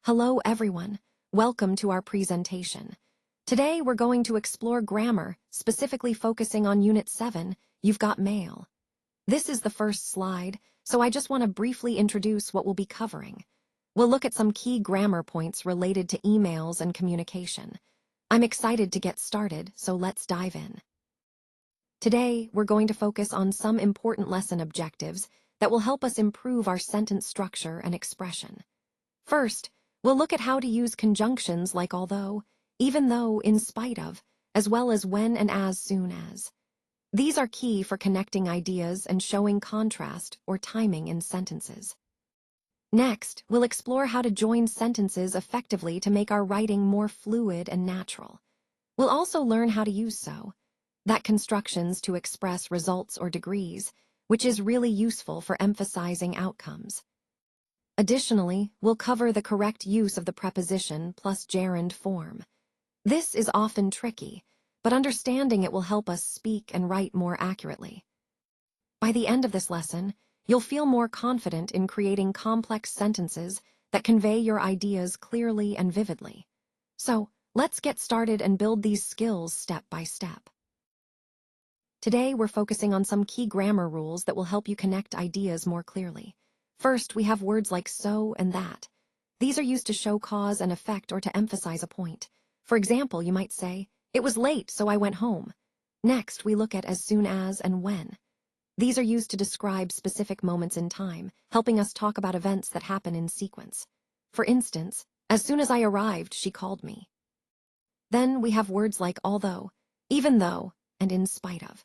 Hello everyone, welcome to our presentation. Today we're going to explore grammar, specifically focusing on Unit 7, You've Got Mail. This is the first slide, so I just want to briefly introduce what we'll be covering. We'll look at some key grammar points related to emails and communication. I'm excited to get started, so let's dive in. Today, we're going to focus on some important lesson objectives that will help us improve our sentence structure and expression. First, we'll look at how to use conjunctions like although, even though, in spite of, as well as when and as soon as. These are key for connecting ideas and showing contrast or timing in sentences. Next, we'll explore how to join sentences effectively to make our writing more fluid and natural. We'll also learn how to use so, that constructions to express results or degrees, which is really useful for emphasizing outcomes. Additionally, we'll cover the correct use of the preposition plus gerund form. This is often tricky, but understanding it will help us speak and write more accurately. By the end of this lesson, you'll feel more confident in creating complex sentences that convey your ideas clearly and vividly. So, let's get started and build these skills step by step. Today, we're focusing on some key grammar rules that will help you connect ideas more clearly. First, we have words like so and that. These are used to show cause and effect or to emphasize a point. For example, you might say, "It was late, so I went home." Next, we look at as soon as and when. These are used to describe specific moments in time, helping us talk about events that happen in sequence. For instance, as soon as I arrived, she called me. Then we have words like although, even though, and in spite of.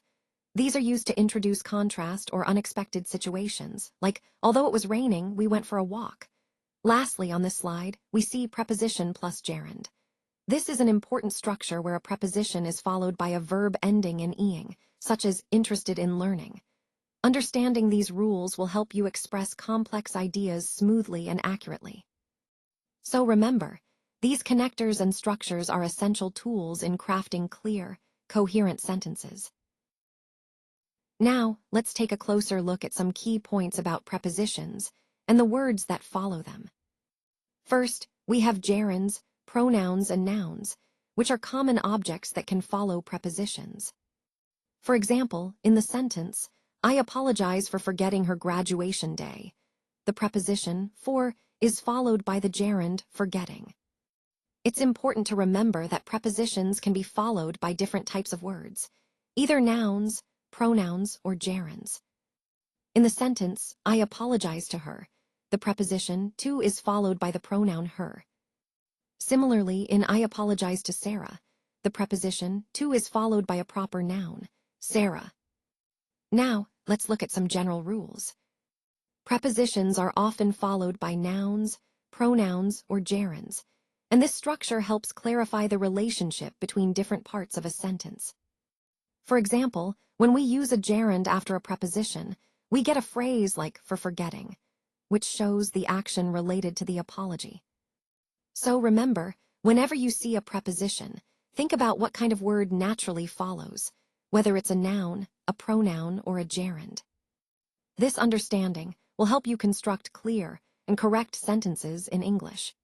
These are used to introduce contrast or unexpected situations, like, although it was raining, we went for a walk. Lastly, on this slide, we see preposition plus gerund. This is an important structure where a preposition is followed by a verb ending in ing, such as interested in learning. Understanding these rules will help you express complex ideas smoothly and accurately. So remember, these connectors and structures are essential tools in crafting clear, coherent sentences. Now, let's take a closer look at some key points about prepositions and the words that follow them. First, we have gerunds, pronouns, and nouns, which are common objects that can follow prepositions. For example, in the sentence, "I apologize for forgetting her graduation day," the preposition for is followed by the gerund forgetting. It's important to remember that prepositions can be followed by different types of words, either nouns, pronouns, or gerunds. In the sentence, "I apologize to her," the preposition to is followed by the pronoun her. Similarly, in "I apologize to Sarah," the preposition to is followed by a proper noun, Sarah. Now, let's look at some general rules. Prepositions are often followed by nouns, pronouns, or gerunds, and this structure helps clarify the relationship between different parts of a sentence. For example, when we use a gerund after a preposition, we get a phrase like "for forgetting," which shows the action related to the apology. So remember, whenever you see a preposition, think about what kind of word naturally follows, whether it's a noun, a pronoun, or a gerund. This understanding will help you construct clear and correct sentences in English.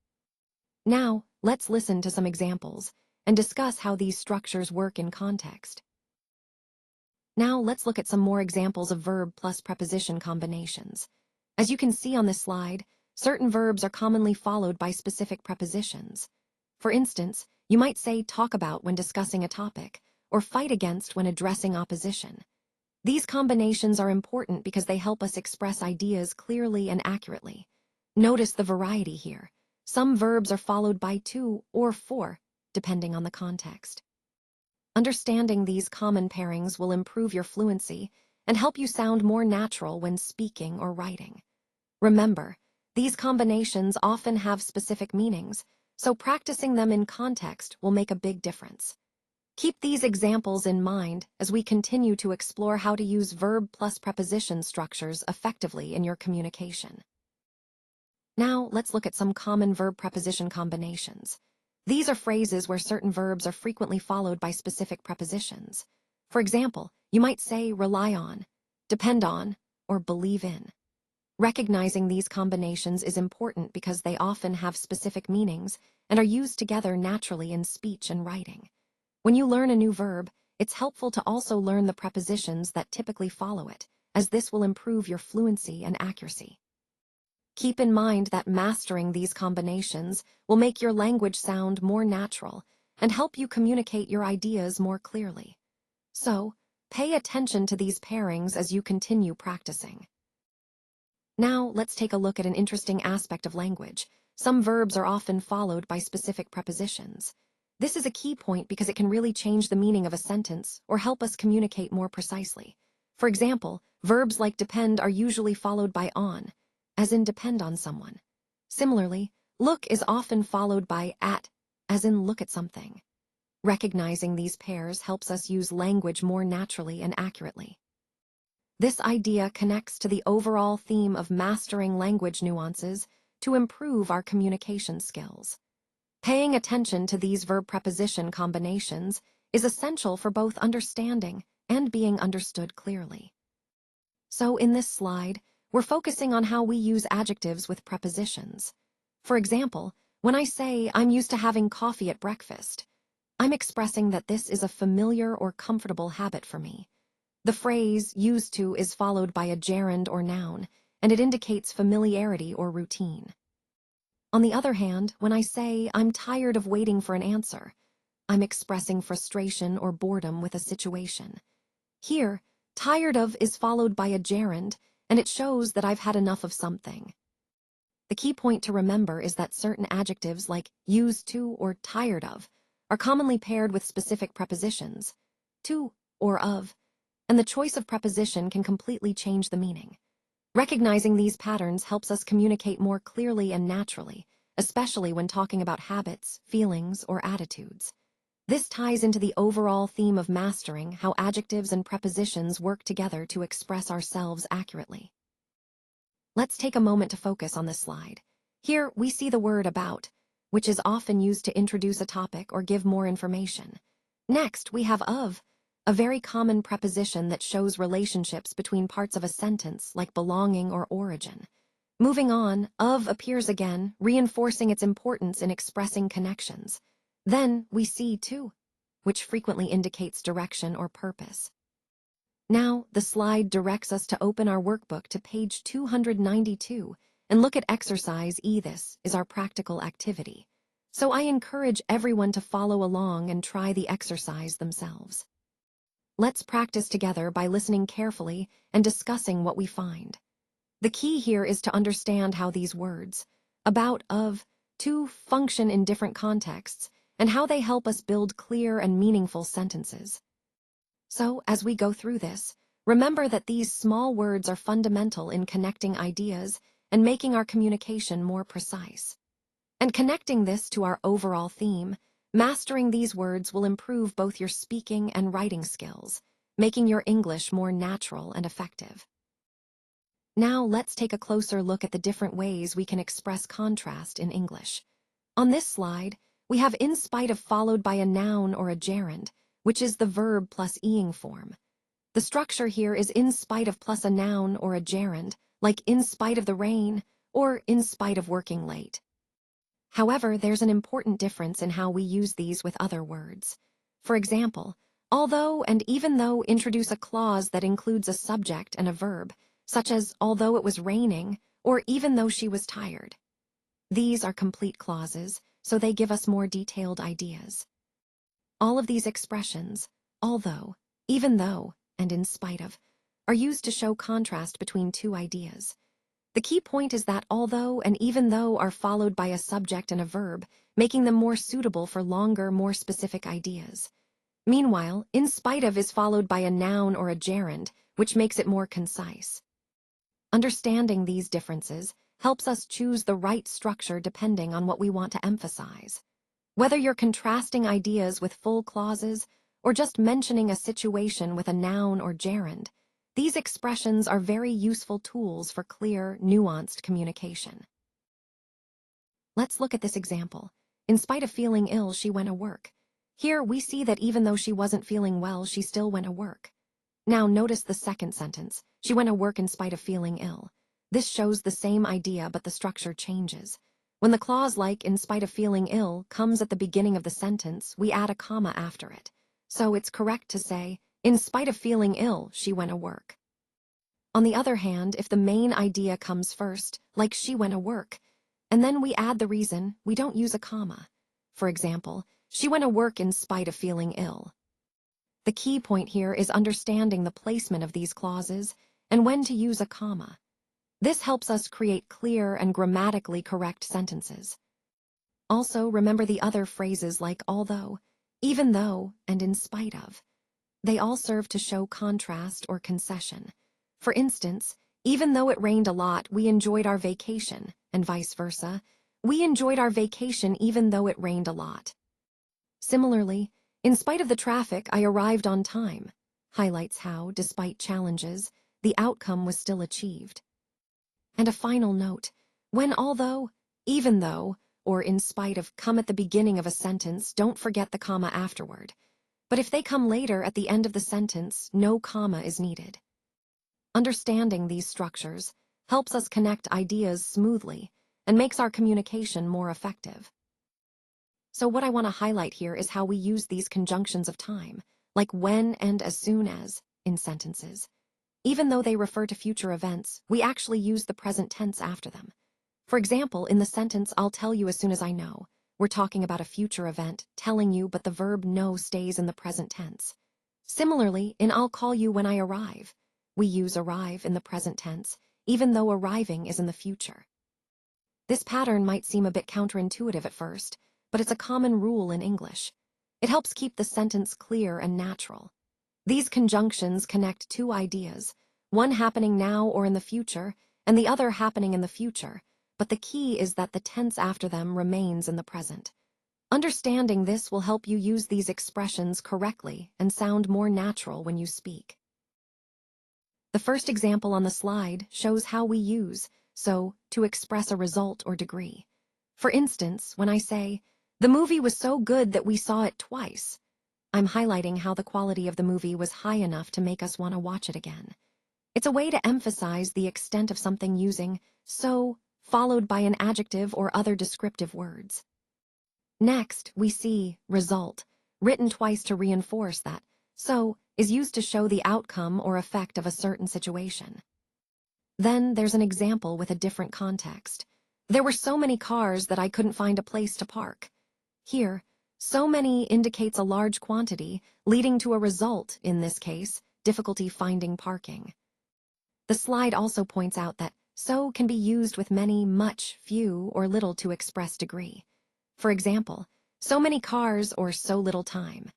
Now, let's listen to some examples and discuss how these structures work in context. Now, let's look at some more examples of verb plus preposition combinations. As you can see on this slide, certain verbs are commonly followed by specific prepositions. For instance, you might say talk about when discussing a topic, or fight against when addressing opposition. These combinations are important because they help us express ideas clearly and accurately. Notice the variety here. Some verbs are followed by to or for, depending on the context. Understanding these common pairings will improve your fluency and help you sound more natural when speaking or writing. Remember, these combinations often have specific meanings, so practicing them in context will make a big difference. Keep these examples in mind as we continue to explore how to use verb plus preposition structures effectively in your communication. Now, let's look at some common verb-preposition combinations. These are phrases where certain verbs are frequently followed by specific prepositions. For example, you might say rely on, depend on, or believe in. Recognizing these combinations is important because they often have specific meanings and are used together naturally in speech and writing. When you learn a new verb, it's helpful to also learn the prepositions that typically follow it, as this will improve your fluency and accuracy. Keep in mind that mastering these combinations will make your language sound more natural and help you communicate your ideas more clearly. So, pay attention to these pairings as you continue practicing. Now, let's take a look at an interesting aspect of language. Some verbs are often followed by specific prepositions. This is a key point because it can really change the meaning of a sentence or help us communicate more precisely. For example, verbs like depend are usually followed by on, as in depend on someone. Similarly, look is often followed by at, as in look at something. Recognizing these pairs helps us use language more naturally and accurately. This idea connects to the overall theme of mastering language nuances to improve our communication skills. Paying attention to these verb-preposition combinations is essential for both understanding and being understood clearly. So in this slide, we're focusing on how we use adjectives with prepositions. For example, when I say, "I'm used to having coffee at breakfast," I'm expressing that this is a familiar or comfortable habit for me. The phrase "used to" is followed by a gerund or noun, and it indicates familiarity or routine. On the other hand, when I say, "I'm tired of waiting for an answer," I'm expressing frustration or boredom with a situation. Here, tired of is followed by a gerund, and it shows that I've had enough of something. The key point to remember is that certain adjectives like used to or tired of are commonly paired with specific prepositions, to or of, and the choice of preposition can completely change the meaning. Recognizing these patterns helps us communicate more clearly and naturally, especially when talking about habits, feelings, or attitudes. This ties into the overall theme of mastering how adjectives and prepositions work together to express ourselves accurately. Let's take a moment to focus on this slide. Here, we see the word about, which is often used to introduce a topic or give more information. Next, we have of, a very common preposition that shows relationships between parts of a sentence like belonging or origin. Moving on, of appears again, reinforcing its importance in expressing connections. Then we see to, which frequently indicates direction or purpose. Now, the slide directs us to open our workbook to page 292 and look at exercise E. This is our practical activity. So I encourage everyone to follow along and try the exercise themselves. Let's practice together by listening carefully and discussing what we find. The key here is to understand how these words, about, of, to, function in different contexts and how they help us build clear and meaningful sentences. So, as we go through this, remember that these small words are fundamental in connecting ideas and making our communication more precise. And connecting this to our overall theme, mastering these words will improve both your speaking and writing skills, making your English more natural and effective. Now let's take a closer look at the different ways we can express contrast in English. On this slide, we have in spite of followed by a noun or a gerund, which is the verb plus ing form. The structure here is in spite of plus a noun or a gerund, like in spite of the rain or in spite of working late. However, there's an important difference in how we use these with other words. For example, although and even though introduce a clause that includes a subject and a verb, such as although it was raining or even though she was tired. These are complete clauses, so they give us more detailed ideas. All of these expressions, although, even though, and in spite of, are used to show contrast between two ideas. The key point is that although and even though are followed by a subject and a verb, making them more suitable for longer, more specific ideas. Meanwhile, in spite of is followed by a noun or a gerund, which makes it more concise. Understanding these differences helps us choose the right structure depending on what we want to emphasize. Whether you're contrasting ideas with full clauses or just mentioning a situation with a noun or gerund, these expressions are very useful tools for clear, nuanced communication. Let's look at this example. In spite of feeling ill, she went to work. Here we see that even though she wasn't feeling well, she still went to work. Now notice the second sentence. She went to work in spite of feeling ill. This shows the same idea, but the structure changes. When the clause like "in spite of feeling ill" comes at the beginning of the sentence, we add a comma after it. So it's correct to say, "In spite of feeling ill, she went to work." On the other hand, if the main idea comes first, like "she went to work," and then we add the reason, we don't use a comma. For example, "She went to work in spite of feeling ill." The key point here is understanding the placement of these clauses and when to use a comma. This helps us create clear and grammatically correct sentences. Also, remember the other phrases like although, even though, and in spite of. They all serve to show contrast or concession. For instance, even though it rained a lot, we enjoyed our vacation, and vice versa. We enjoyed our vacation even though it rained a lot. Similarly, in spite of the traffic, I arrived on time, highlights how, despite challenges, the outcome was still achieved. And a final note, when although, even though, or in spite of come at the beginning of a sentence, don't forget the comma afterward. But if they come later at the end of the sentence, no comma is needed. Understanding these structures helps us connect ideas smoothly and makes our communication more effective. So what I want to highlight here is how we use these conjunctions of time, like when and as soon as, in sentences. Even though they refer to future events, we actually use the present tense after them. For example, in the sentence, "I'll tell you as soon as I know," we're talking about a future event, telling you, but the verb know stays in the present tense. Similarly, in "I'll call you when I arrive," we use arrive in the present tense, even though arriving is in the future. This pattern might seem a bit counterintuitive at first, but it's a common rule in English. It helps keep the sentence clear and natural. These conjunctions connect two ideas, one happening now or in the future, and the other happening in the future, but the key is that the tense after them remains in the present. Understanding this will help you use these expressions correctly and sound more natural when you speak. The first example on the slide shows how we use "so" to express a result or degree. For instance, when I say, "The movie was so good that we saw it twice," I'm highlighting how the quality of the movie was high enough to make us want to watch it again. It's a way to emphasize the extent of something using "so" followed by an adjective or other descriptive words. Next, we see result, written twice to reinforce that "so" is used to show the outcome or effect of a certain situation. Then there's an example with a different context. "There were so many cars that I couldn't find a place to park." Here, "so many" indicates a large quantity, leading to a result, in this case, difficulty finding parking. The slide also points out that "so" can be used with many, much, few, or little to express degree. For example, "so many cars" or "so little time."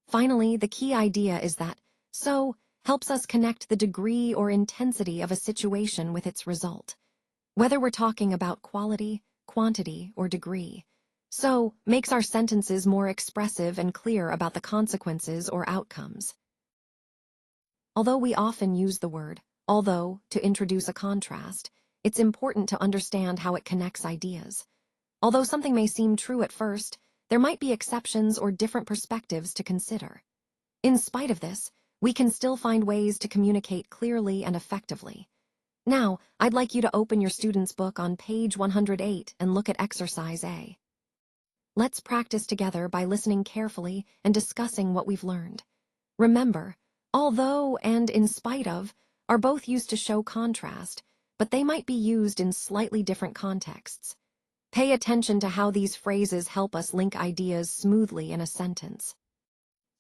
Finally, the key idea is that "so" helps us connect the degree or intensity of a situation with its result. Whether we're talking about quality, quantity, or degree, "so" makes our sentences more expressive and clear about the consequences or outcomes. Although we often use the word although to introduce a contrast, it's important to understand how it connects ideas. Although something may seem true at first, there might be exceptions or different perspectives to consider. In spite of this, we can still find ways to communicate clearly and effectively. Now, I'd like you to open your student's book on page 108 and look at exercise A. Let's practice together by listening carefully and discussing what we've learned. Remember, although and in spite of are both used to show contrast, but they might be used in slightly different contexts. Pay attention to how these phrases help us link ideas smoothly in a sentence.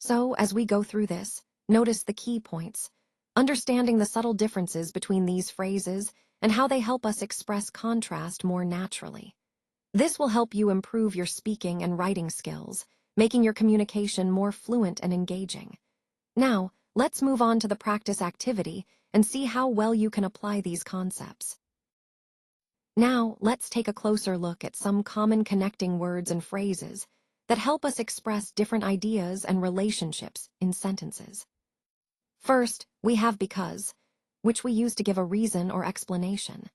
So, as we go through this, notice the key points, understanding the subtle differences between these phrases and how they help us express contrast more naturally. This will help you improve your speaking and writing skills, making your communication more fluent and engaging. Now, let's move on to the practice activity and see how well you can apply these concepts. Now, let's take a closer look at some common connecting words and phrases that help us express different ideas and relationships in sentences. First, we have because, which we use to give a reason or explanation.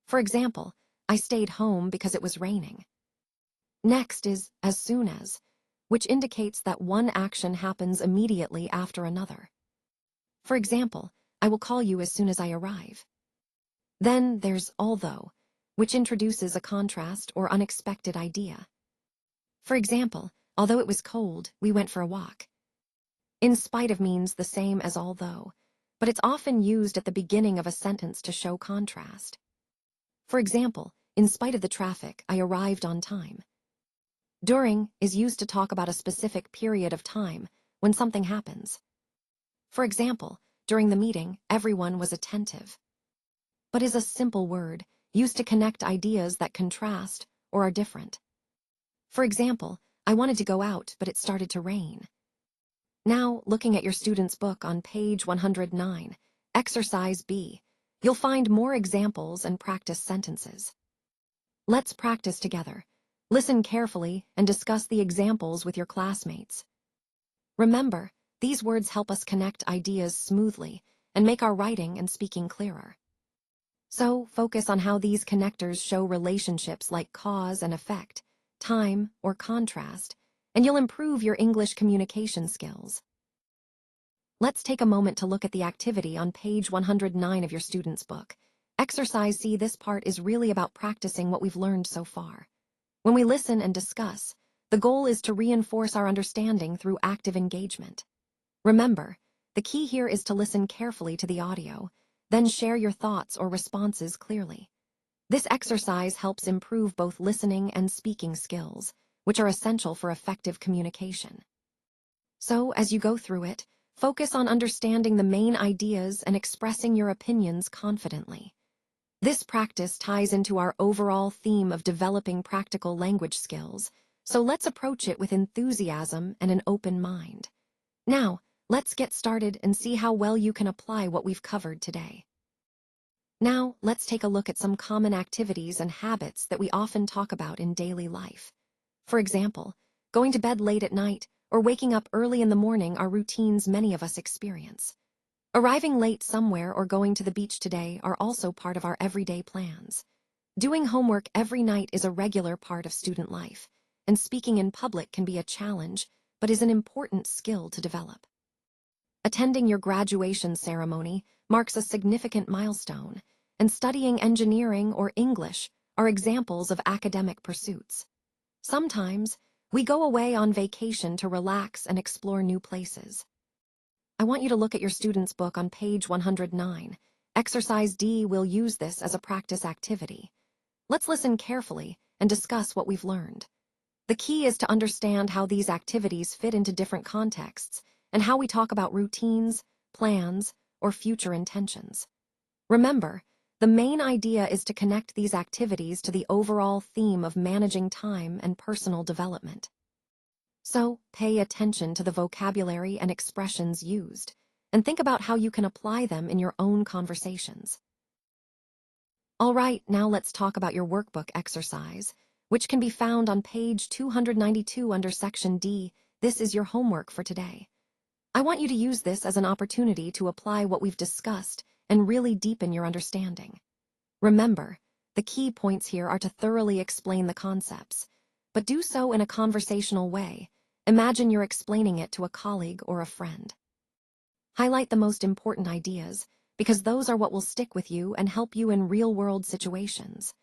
For example, "I stayed home because it was raining." Next is as soon as, which indicates that one action happens immediately after another. For example, "I will call you as soon as I arrive." Then there's although, which introduces a contrast or unexpected idea. For example, although it was cold, we went for a walk. In spite of means the same as although, but it's often used at the beginning of a sentence to show contrast. For example, in spite of the traffic, I arrived on time. During is used to talk about a specific period of time when something happens. For example, during the meeting, everyone was attentive. But is a simple word used to connect ideas that contrast or are different. For example, I wanted to go out, but it started to rain. Now, looking at your student's book on page 109, Exercise B, you'll find more examples and practice sentences. Let's practice together. Listen carefully and discuss the examples with your classmates. Remember, these words help us connect ideas smoothly and make our writing and speaking clearer. So, focus on how these connectors show relationships like cause and effect, time or contrast, and you'll improve your English communication skills. Let's take a moment to look at the activity on page 109 of your student's book. Exercise C. This part is really about practicing what we've learned so far. When we listen and discuss, the goal is to reinforce our understanding through active engagement. Remember, the key here is to listen carefully to the audio, then share your thoughts or responses clearly. This exercise helps improve both listening and speaking skills, which are essential for effective communication. So, as you go through it, focus on understanding the main ideas and expressing your opinions confidently. This practice ties into our overall theme of developing practical language skills, so let's approach it with enthusiasm and an open mind. Now, let's get started and see how well you can apply what we've covered today. Now, let's take a look at some common activities and habits that we often talk about in daily life. For example, going to bed late at night or waking up early in the morning are routines many of us experience. Arriving late somewhere or going to the beach today are also part of our everyday plans. Doing homework every night is a regular part of student life, and speaking in public can be a challenge, but is an important skill to develop. Attending your graduation ceremony marks a significant milestone, and studying engineering or English are examples of academic pursuits. Sometimes, we go away on vacation to relax and explore new places. I want you to look at your student's book on page 109. Exercise D will use this as a practice activity. Let's listen carefully and discuss what we've learned. The key is to understand how these activities fit into different contexts and how we talk about routines, plans, or future intentions. Remember, the main idea is to connect these activities to the overall theme of managing time and personal development. So, pay attention to the vocabulary and expressions used, and think about how you can apply them in your own conversations. All right, now let's talk about your workbook exercise, which can be found on page 292 under section D. This is your homework for today. I want you to use this as an opportunity to apply what we've discussed and really deepen your understanding. Remember, the key points here are to thoroughly explain the concepts, but do so in a conversational way. Imagine you're explaining it to a colleague or a friend. Highlight the most important ideas, because those are what will stick with you and help you in real-world situations.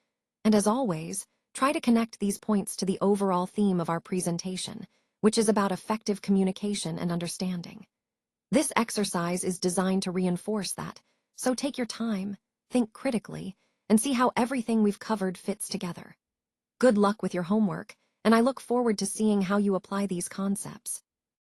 And as always, try to connect these points to the overall theme of our presentation, which is about effective communication and understanding. This exercise is designed to reinforce that, so take your time, think critically, and see how everything we've covered fits together. Good luck with your homework, and I look forward to seeing how you apply these concepts.